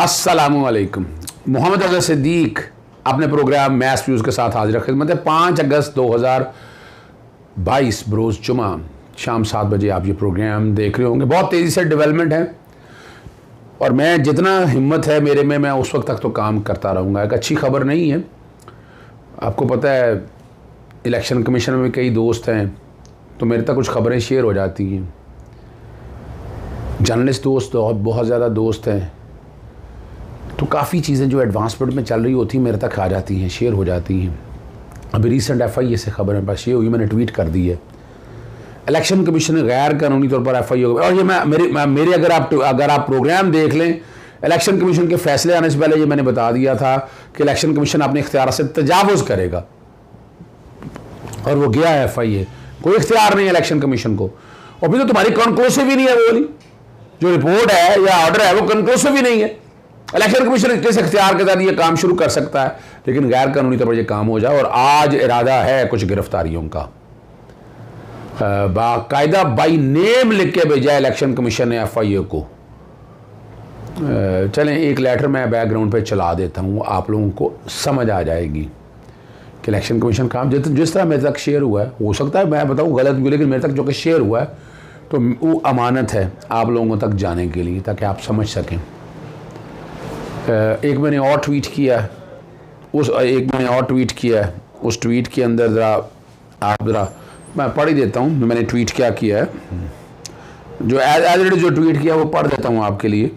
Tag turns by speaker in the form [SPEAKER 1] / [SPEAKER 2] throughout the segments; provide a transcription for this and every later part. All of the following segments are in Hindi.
[SPEAKER 1] अस्सलामुअलैकुम। मोहम्मद अजहर सिद्दीक अपने प्रोग्राम मैस व्यूज़ के साथ हाजिर खिदमत है। 5 अगस्त 2022 बरोज़ जुमा शाम 7 बजे आप ये प्रोग्राम देख रहे होंगे। बहुत तेज़ी से डेवलपमेंट है और मैं जितना हिम्मत है मेरे में, मैं उस वक्त तक तो काम करता रहूँगा। एक अच्छी खबर नहीं है, आपको पता है इलेक्शन कमीशन में भी कई दोस्त हैं तो मेरे तक कुछ खबरें शेयर हो जाती हैं। जर्नलिस्ट दोस्त बहुत ज़्यादा दोस्त हैं तो काफ़ी चीज़ें जो एडवांसमेंट में चल रही होती हैं मेरे तक आ जाती हैं, शेयर हो जाती हैं। अभी रिसेंट FIA से खबर मेरे पास ये हुई, मैंने ट्वीट कर दी है। इलेक्शन कमीशन ने गैर कानूनी तौर पर FIA और ये मेरे अगर आप प्रोग्राम देख लें, इलेक्शन कमीशन के फैसले आने से पहले ये मैंने बता दिया था कि इलेक्शन कमीशन अपने इख्तियार से तजावुज़ करेगा और वो गया है FIA। कोई इख्तियार नहीं है इलेक्शन कमीशन को। और फिर तो तुम्हारी कंक्लूसिव ही नहीं है, वो वाली जो रिपोर्ट है या ऑर्डर है वो कंक्लूसिव ही नहीं है। इलेक्शन कमीशन किस इख्तियार के तहत ये काम शुरू कर सकता है, लेकिन गैर कानूनी तौर पर ये काम हो जाए। और आज इरादा है कुछ गिरफ्तारियों का, बाकायदा बाई नेम लिख के भेजा इलेक्शन कमीशन ने FIA को। चलें एक लेटर मैं बैकग्राउंड पे चला देता हूँ, आप लोगों को समझ आ जाएगी कि इलेक्शन कमीशन काम जिस तरह मेरे तक शेयर हुआ है, हो सकता है मैं बताऊँ गलत भी, लेकिन मेरे तक जो कि शेयर हुआ है तो वो अमानत है आप लोगों तक जाने के लिए, ताकि आप समझ सकें। एक मैंने और ट्वीट किया है, उस ट्वीट के अंदर ज़रा मैं पढ़ ही देता हूँ। मैंने ट्वीट क्या किया है, जो एज जो ट्वीट किया वो पढ़ देता हूँ आपके लिए।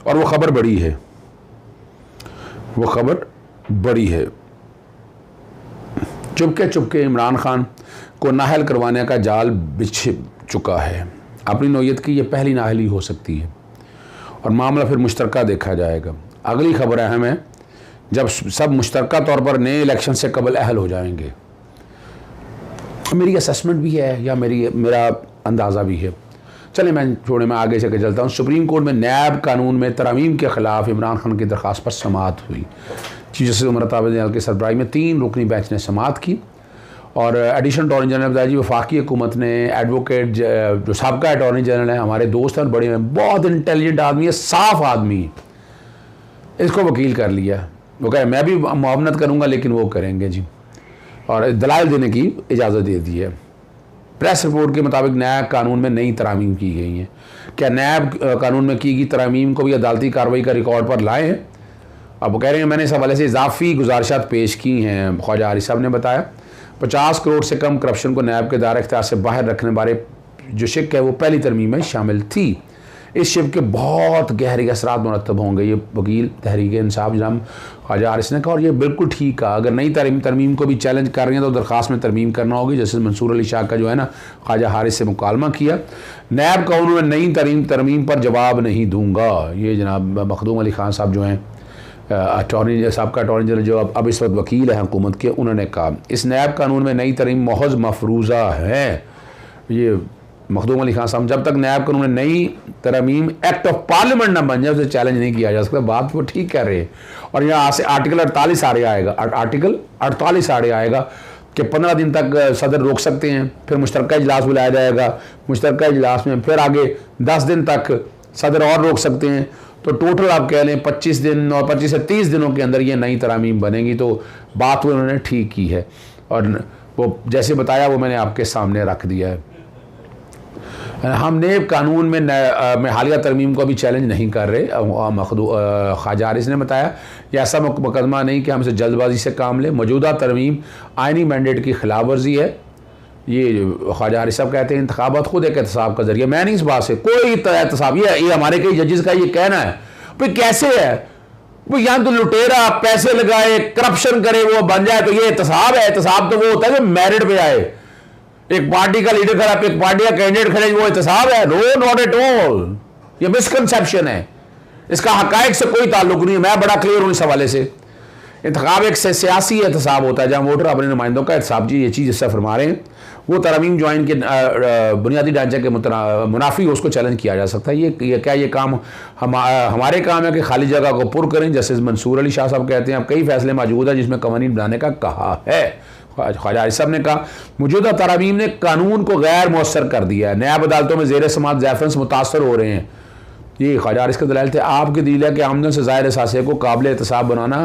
[SPEAKER 1] और वो खबर बड़ी है। चुपके इमरान खान को नाहल करवाने का जाल बिछ चुका है। अपनी नौयत की ये पहली नाहली हो सकती है और मामला फिर मुश्तरका देखा जाएगा। अगली खबर अहम है, जब सब मुश्तरका तौर पर नए इलेक्शन से कबल अहल हो जाएंगे। मेरी असेसमेंट भी है या मेरा अंदाज़ा भी है। चले मैं आगे से चलता हूँ। सुप्रीम कोर्ट में नैब कानून में तरमीम के ख़िलाफ़ इमरान खान की दरख्वास्त पर समाअत हुई। चीफ जस्टिस उमर अता अब्बासी की सरबराही में 3 रुकनी बेंच ने समाअत की और एडिशनल अटॉर्नी जनरल ने बताया जी वफाकी हुकूमत ने एडवोकेट जो साबका अटॉर्नी जनरल है, हमारे दोस्त हैं, बड़े बहुत इंटेलिजेंट आदमी है, साफ़ आदमी है, इसको वकील कर लिया। वो कहे मैं भी मुआवनत करूँगा लेकिन वो करेंगे जी, और दलाइल देने की इजाज़त दे दी है। प्रेस रिपोर्ट के मुताबिक नैब कानून में नई तरमीम की गई हैं। क्या नैब कानून में की गई तरमीम को भी अदालती कार्रवाई का रिकॉर्ड पर लाए हैं? अब वो कह रहे हैं मैंने इस हवाले से इजाफी गुजारिशात पेश की हैं। ख्वाजा आरिफ साहब ने बताया 50 करोड़ से कम करप्शन को नैब के दायरे इख्तियार से बाहर रखने बारे जो शिक है वो पहली तरमीम में शामिल थी। इस शिक के बहुत गहरे असरात मुरतब होंगे। ये वकील तहरीक इंसाफ जनाब ख्वाजा आरिफ ने कहा और ये बिल्कुल ठीक कहा। अगर नई तरमीम को भी चैलेंज कर रही हैं तो दरख्वास्त में तरमीम करना होगी। जैसे मंसूर अली शाह का जो है ना ख्वाजा हारिस से मुकालमा किया। नैब कानून में नई तरमीम पर जवाब नहीं दूंगा, ये जनाब मखदूम अली खान साहब जो हैं साबका अटॉर्नी जनरल जो अब इस वक्त वकील है हुकूमत के, उन्होंने कहा इस नैब कानून में नई तरमीम महज मफरूज़ा है। ये मखदूम अली खान साहब, जब तक नैब कानून में नई तरमीम एक्ट ऑफ पार्लियामेंट ना बन जाए उसे चैलेंज नहीं किया जा सकता। बात वो ठीक कह रहे हैं। और यहाँ से आर्टिकल 48 आगे आएगा कि 15 दिन तक सदर रोक सकते हैं, फिर मुश्तरका इजलास बुलाया जाएगा, मुश्तरका इजलास में फिर आगे 10 दिन तक सदर और रोक सकते हैं। तो टोटल आप कह लें 25 दिन और 25 से 30 दिनों के अंदर ये नई तरमीम बनेगी। तो बात वो उन्होंने ठीक की है और वो जैसे बताया वो मैंने आपके सामने रख दिया है। हम नैब कानून में हालिया तरमीम को भी चैलेंज नहीं कर रहे। ख्वाजा आरिफ ने बताया यह ऐसा मुकदमा नहीं कि हम इसे जल्दबाजी से काम लें। मौजूदा तरमीम आइनी मैंडेट की खिलाफ वर्जी है। ये ख्वाजा आरिफ साहब कहते हैं इंतखाबात खुद एक एहतसाब का जरिए। मैं नहीं इस बात से कोई एहतसाब, ये हमारे कई जजेस का ये कहना है। भाई कैसे है वो, यहाँ तो लुटेरा पैसे लगाए करप्शन करे वो बन जाए तो ये एहतसाब है? एहतसाब तो वो होता है जो मेरिट पे आए। एक पार्टी का लीडर खड़ा, एक पार्टी का कैंडिडेट खड़े, वो एहतसाब है? No, not at all. ये मिसकंसेप्शन है, इसका हकायक से कोई ताल्लुक नहीं है। मैं बड़ा क्लियर हूँ इस हवाले से। इंतखाब एक सियासी एहतसाब होता है जहाँ वोटर अपने नुमाइंदों का एहतसाब जी ये चीज़ इससे फरमा रहे हैं। वो तरमीम जो इनके बुनियादी ढांचे के मुनाफी उसको चैलेंज किया जा सकता है। ये काम हमारे काम है कि खाली जगह को पुर करें। जैसे मंसूर अली शाह साहब कहते हैं अब कई फैसले मौजूद हैं जिसमें कवानीन बनाने का कहा है। ख्वाजा आरिफ साहब ने कहा मौजूदा तरमीम ने कानून को गैर मौसर कर दिया है। नैब अदालतों में ज़ेर समात रेफरेंस मुतासर हो रहे हैं। ये ख्वाजा हारिस के दलाइल थे। आपके दलील है कि आमदन से ज़ाहिर असासे को काबिल एहतसाब बनाना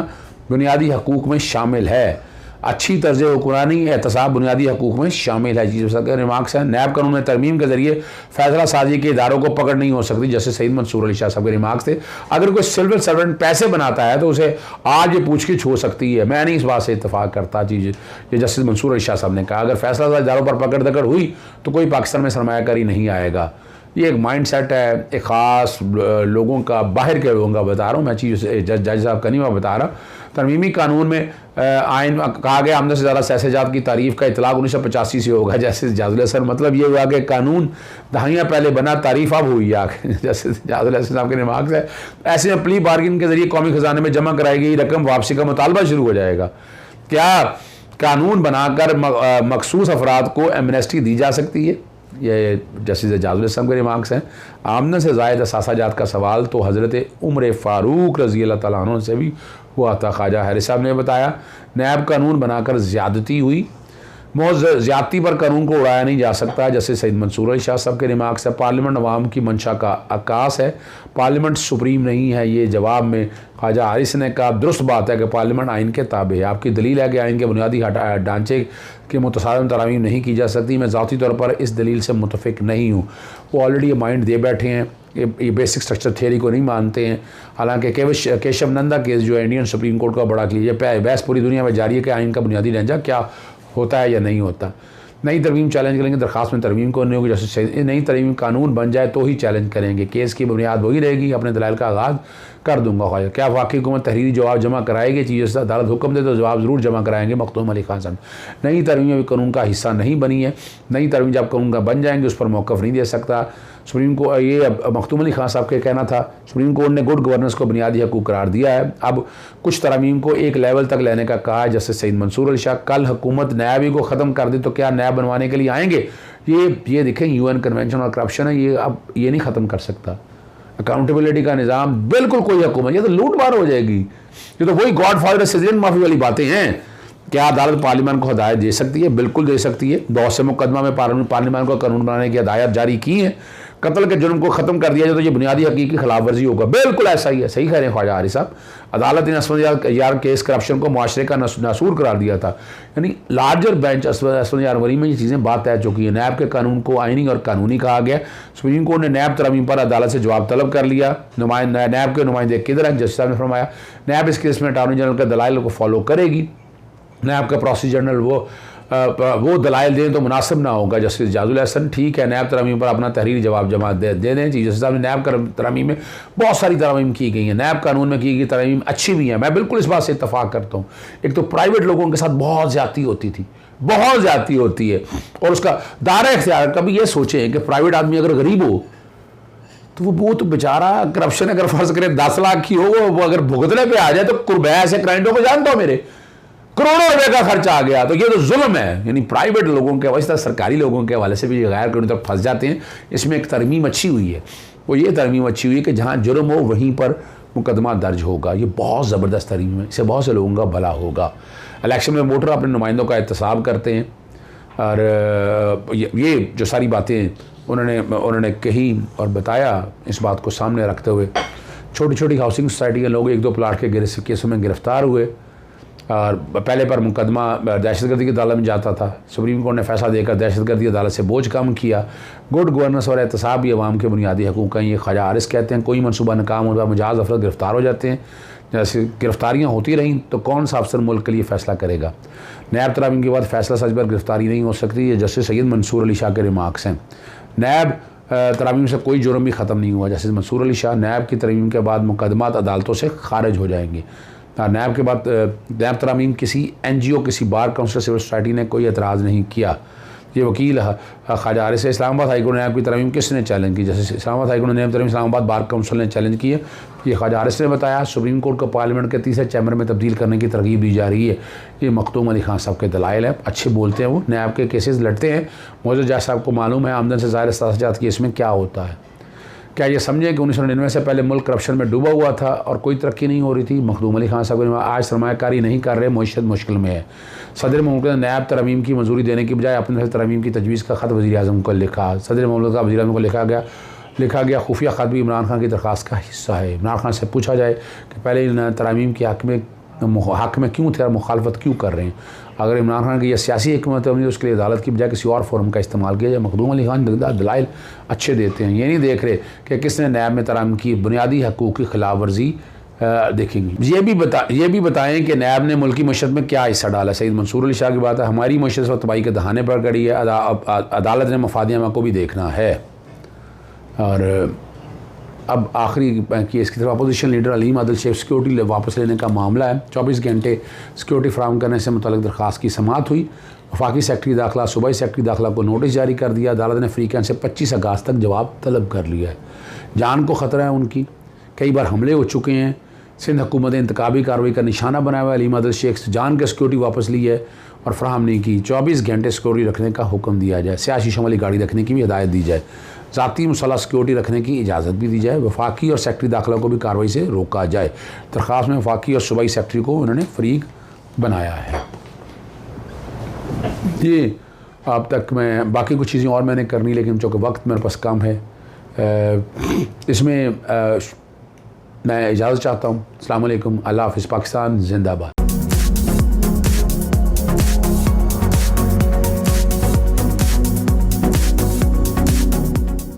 [SPEAKER 1] बुनियादी हकूक़ में शामिल है। अच्छी तर्ज हुक्मरानी एहतसाब बुनियादी हकूक़ में शामिल है। चीज़ रिमार्क्स हैं। नैब कानून में तरमीम के ज़रिए फैसला साजी के इदारों को पकड़ नहीं हो सकती, जैसे सईद मंसूर अली शाह साहब के रिमार्क्स थे। अगर कोई सिविल सर्वेंट पैसे बनाता है तो उसे आज ये पूछगिछ हो सकती है। मैं नहीं इस बात से इत्तफाक करता। चीज़ ये जस्टिस मंसूर अली शाह साहब ने कहा, अगर फैसला इदारों पर पकड़ दकड़ हुई तो कोई पाकिस्तान में सरमायाकारी नहीं आएगा। ये एक माइंड सेट है, एक ख़ास लोगों का, बाहर के लोगों का बता रहा हूँ मैं। चीज़ जज साहब का नहीं मैं बता रहा। तरमीमी कानून में आइन कहा गया आमदन से ज़्यादा सैसेजात की तारीफ़ का इतलाक़ 1985 से होगा। जैसे जाजुल हसन, मतलब ये हुआ कि कानून दहाइयाँ पहले बना, तारीफ़ अब हुई आगे। जैसे जाजुल हसन साहब के रिमार्क्स है। ऐसे में प्ली बार्गिन के ज़रिए कौमी ख़जाने में जमा कराई गई रकम वापसी का मुतालबा शुरू हो जाएगा। क्या कानून बनाकर मखसूस अफराद को एमनेस्टी दी जा सकती है? ये जस्टिस जाजुल हसन के रिमार्क्स हैं। आमदन से ज़ायद असासाजात का सवाल तो हज़रत उमर फ़ारूक रज़ी अल्लाह तआला अन्हु से भी हुआ था। ख्वाजा हारिस साहब ने बताया, नैब कानून बनाकर ज़्यादती हुई, ज़्यादती पर कानून को उड़ाया नहीं जा सकता। जैसे सईद मंसूर अली शाह साहब के रिमार्क्स है। पार्लियामेंट अवाम की मंशा का अक्कास है, पार्लियामेंट सुप्रीम नहीं है। ये जवाब में ख्वाजा हारिस ने कहा, दुरुस्त बात है कि पार्लियामेंट आइन के ताबे है। आपकी दलील है कि आइन के बुनियादी ढांचे के मुतसादिम तरामीम नहीं की जा सकती। मैं ज़ाती तौर पर इस दलील से मुतफिक नहीं हूँ। वो ऑलरेडी ये माइंड दे बैठे हैं, ये बेसिक स्ट्रक्चर थ्योरी को नहीं मानते हैं। हालांकि केशव नंदा केस जो है इंडियन सुप्रीम कोर्ट का बड़ा कीजिए, बहस पूरी दुनिया में जारी है कि आइन का बुनियादी ढांचा क्या होता है या नहीं होता। नई तरमीम चैलेंज करेंगे, दरख्वास्त में तरमीम को नहीं होगी। जैसे नई तरमीम कानून बन जाए तो ही चैलेंज करेंगे। केस की बुनियाद वही रहेगी। अपने दलाइल का आगाज़ कर दूंगा। ख्वाजा क्या वाकई हुकूमत तहरीरी जवाब जमा कराएगी? चीज़ अदालत हुक्म दे तो जवाब ज़रूर जमा कराएंगे। मखदूम अली खान साहब, नई तरमीम अभी कानून का हिस्सा नहीं बनी है। नई तरमीम जब कानून का बन जाएंगे उस पर मौक़िफ़ नहीं दे सकता सुप्रीम कोर्ट। ये मखदूम अली खान साहब के कहना था। सुप्रीम कोर्ट ने गुड गवर्नेंस को बुनियादी हकूक़ करार दिया है। अब कुछ तरमीम को एक लेवल तक लेने का कहा है। जैसे सईद मंसूर अली शाह, कल हुकूमत नैब को ख़त्म कर दे तो क्या नैब बनवाने के लिए आएंगे? ये देखें, UN कन्वेंशन और करप्शन है, ये अब ये नहीं ख़त्म कर सकता। अकाउंटेबिलिटी का निज़ाम बिल्कुल कोई हुकूमत, ये तो लूट मार हो जाएगी। ये तो वही गॉड फादर सिटीजन माफ़ी वाली बातें हैं। क्या अदालत पार्लियामेंट को हदायत दे सकती है? बिल्कुल दे सकती है। बहुत से मुकदमा में पार्लियामेंट को कानून बनाने की हदायत जारी की है। कत्ल के जुर्म को ख़त्म कर दिया जाए तो ये बुनियादी हकीकी खिलाफ वर्जी होगा। बिल्कुल ऐसा ही है। सही कह रहे हैं ख्वाजा हारिस साहब। अदालत ने असफंद यार केस करप्शन को मुआशरे का नासूर करार दिया था। यानी लार्जर बेंच असफंद यार वरी में ये चीज़ें बात तय चुकी है। नैब के कानून को आइनी और कानूनी कहा गया। सुप्रीम कोर्ट ने नैब तरमीम पर अदालत से जवाब तलब कर लिया। नैब के नुमाइंदे किधर हैं? जस्टिस साहब ने फरमाया, नैब इस केस में अटॉर्नी जनरल के दलाइल को फॉलो करेगी। नैब का प्रोसीजर जनरल वो दलाइल दें तो मुनासिब ना होगा। जस्टिस जाजुल हसन, ठीक है, नैब तरमीम पर अपना तहरीरी जवाब जमा दे दें। चीफ जस्टिस साहब ने नैब तरमीम में बहुत सारी तरमीम की गई हैं। नैब कानून में की गई तरमीम अच्छी भी है। मैं बिल्कुल इस बात से इत्तफाक करता हूँ। एक तो प्राइवेट लोगों के साथ बहुत ज़्यादती होती थी, बहुत ज़्यादती होती है, और उसका दायरा इख्तियार। कभी ये सोचें कि प्राइवेट आदमी अगर गरीब हो तो वो तो बेचारा करप्शन अगर फ़र्ज़ करें 10 लाख की हो, वो अगर भुगतने पर आ जाए तो कुर्बा ऐसे क्लाइंटों को जानता हूँ मेरे करोड़ों रुपए का खर्चा आ गया, तो ये तो जुल्म है। यानी प्राइवेट लोगों के वैसे सरकारी लोगों के हवाले से भी गैर कानूनी तरफ फंस जाते हैं। इसमें एक तरमीम अच्छी हुई है। वो ये तरमीम अच्छी हुई है कि जहाँ जुर्म हो वहीं पर मुकदमा दर्ज होगा। ये बहुत ज़बरदस्त तरमीम है। इससे बहुत से लोगों का भला होगा। इलेक्शन में वोटर अपने नुमाइंदों का एहतसाब करते हैं, और ये जो सारी बातें उन्होंने कही और बताया, इस बात को सामने रखते हुए छोटी छोटी हाउसिंग सोसाइटी के लोग 1-2 प्लाट के केसों में गिरफ्तार हुए, और पहले पर मुकदमा दहशतगर्दी की अदालत में जाता था। सुप्रीम कोर्ट ने फैसला देकर दहशतगर्दी अदालत से बोझ कम किया। गुड गवर्नेंस और एहतसाब ही अवाम के बुनियादी हकूक़ हैं। ये ख्वाजा हारिस कहते हैं, कोई मनसूबा नाकाम होता मुजाज अफरद गिरफ्तार हो जाते हैं। जैसे गिरफ्तारियाँ होती रहीं तो कौन सा अफसर मुल्क के लिए फ़ैसला करेगा? नैब तरमीम के बाद फ़ैसला सच पर गिरफ्तारी नहीं हो सकती। ये जस्टिस सैयद मंसूर अली शाह के रिमार्क्स हैं। नैब तरमीम से कोई जुर्म भी ख़त्म नहीं हुआ। जस्टिस मंसूर अली शाह, नैब की तरमीम के बाद मुकदमात अदालतों से खारिज हो जाएंगे। नैब के बाद नैब तरमीम किसी NGO, किसी बार काउंसिल, सिविल सोसाइटी ने कोई एतराज़ नहीं किया। ये वकील ख्वाजा हारिस से इस्लामाबाद हाईकोर्ट नैब की तरमीम किसने चैलेंज की? जैसे इस्लामाबाद हाईकोर्ट नैब तरमीम इस्लामाबाद बार काउंसिल ने चैलेंज की है। ये ख्वाजा हारिस ने बताया। सुप्रीम कोर्ट को पार्लियामेंट के 3रे चैम्बर में तब्दील करने की तरगीब दी जा रही है। ये मखदूम अली खान साहब के दलाइल हैं। अच्छे बोलते हैं, वो नैब के केसेस लड़ते हैं। मौजूद जज साहब को मालूम है आमदन से ज़ाहिर असासाजात की इसमें क्या होता है। क्या ये समझें कि 1999 से पहले मुल्क करप्शन में डूबा हुआ था और कोई तरक्की नहीं हो रही थी? मखदूम अली खान साहब आज सरमायाकारी नहीं कर रहे, मईशत मुश्किल में है। सदर मुमलिकत ने नैब तरमीम की मंजूरी देने की बजाय अपने तरमीम की तजवीज़ का ख़त वज़ीर आज़म को लिखा। सदर मुमलिकत का वज़ीर आज़म को लिखा गया, लिखा गया खुफिया ख़त भी इमरान खान की दरख्वास्त का हिस्सा है। इमरान खान से पूछा जाए कि पहले इन तरामीम के हक़ में क्यों थे और मुखालफत क्यों कर रहे हैं। अगर इमरान खान की यह सियासी हिकमत है उसके लिए अदालत की बजाय किसी और फोरम का इस्तेमाल किया जाए। मखदूम अली खान दलाइल अच्छे देते हैं, ये नहीं देख रहे कि किसने नैब में तरामीम की बुनियादी हकूक़ की खिलाफ वर्जी देखेंगे। ये भी बताएं कि नैब ने मुल्की मशत में क्या हिस्सा डाला। सईद मंसूर अली शाह की बात है, हमारी मशत तबाही के दहाने पर खड़ी है, अदालत ने मफादियामा को भी देखना है। और अब आखिरी केस की तरफ opposition leader Aleem Adil Sheikh security वापस लेने का मामला है। 24 घंटे सिक्योरिटी फराहम करने से मुतल्लिक़ दरख्वास्त की समाअत हुई। वफाकी सेक्रेटरी दाखिला सूबाई सेक्रेटरी दाखिला को नोटिस जारी कर दिया। अदालत ने फ्रीकैन से 25 अगस्त तक जवाब तलब कर लिया है। जान को ख़तरा है उनकी, कई बार हमले हो चुके हैं। सिंध हुकूमत इंतकाबी कार्रवाई का निशाना बनाया हुआ है। अलीम आदिल शेख से जान के सिक्योरिटी वापस ली है और फराहम नहीं की। 24 घंटे सिक्योरिटी रखने का हुक्म दिया जाए। सियासी शीशों वाली गाड़ी रखने की भी हिदायत दी जाए। ज़ाती मुसल्लह सिक्योरिटी रखने की इजाज़त भी दी जाए। वफाकी और सेक्रेटरी दाखिला को भी कार्रवाई से रोका जाए। दरख्वास्त में वफाकी और सूबाई सेक्रेटरी को उन्होंने फरीक बनाया है। ये अब तक मैं बाकी कुछ चीज़ें और मैंने करनी, लेकिन चूँकि वक्त मेरे पास कम है इसमें मैं इजाज़त चाहता हूँ। अस्सलाम वालेकुम, अल्लाह हाफ़िज़, पाकिस्तान जिंदाबाद।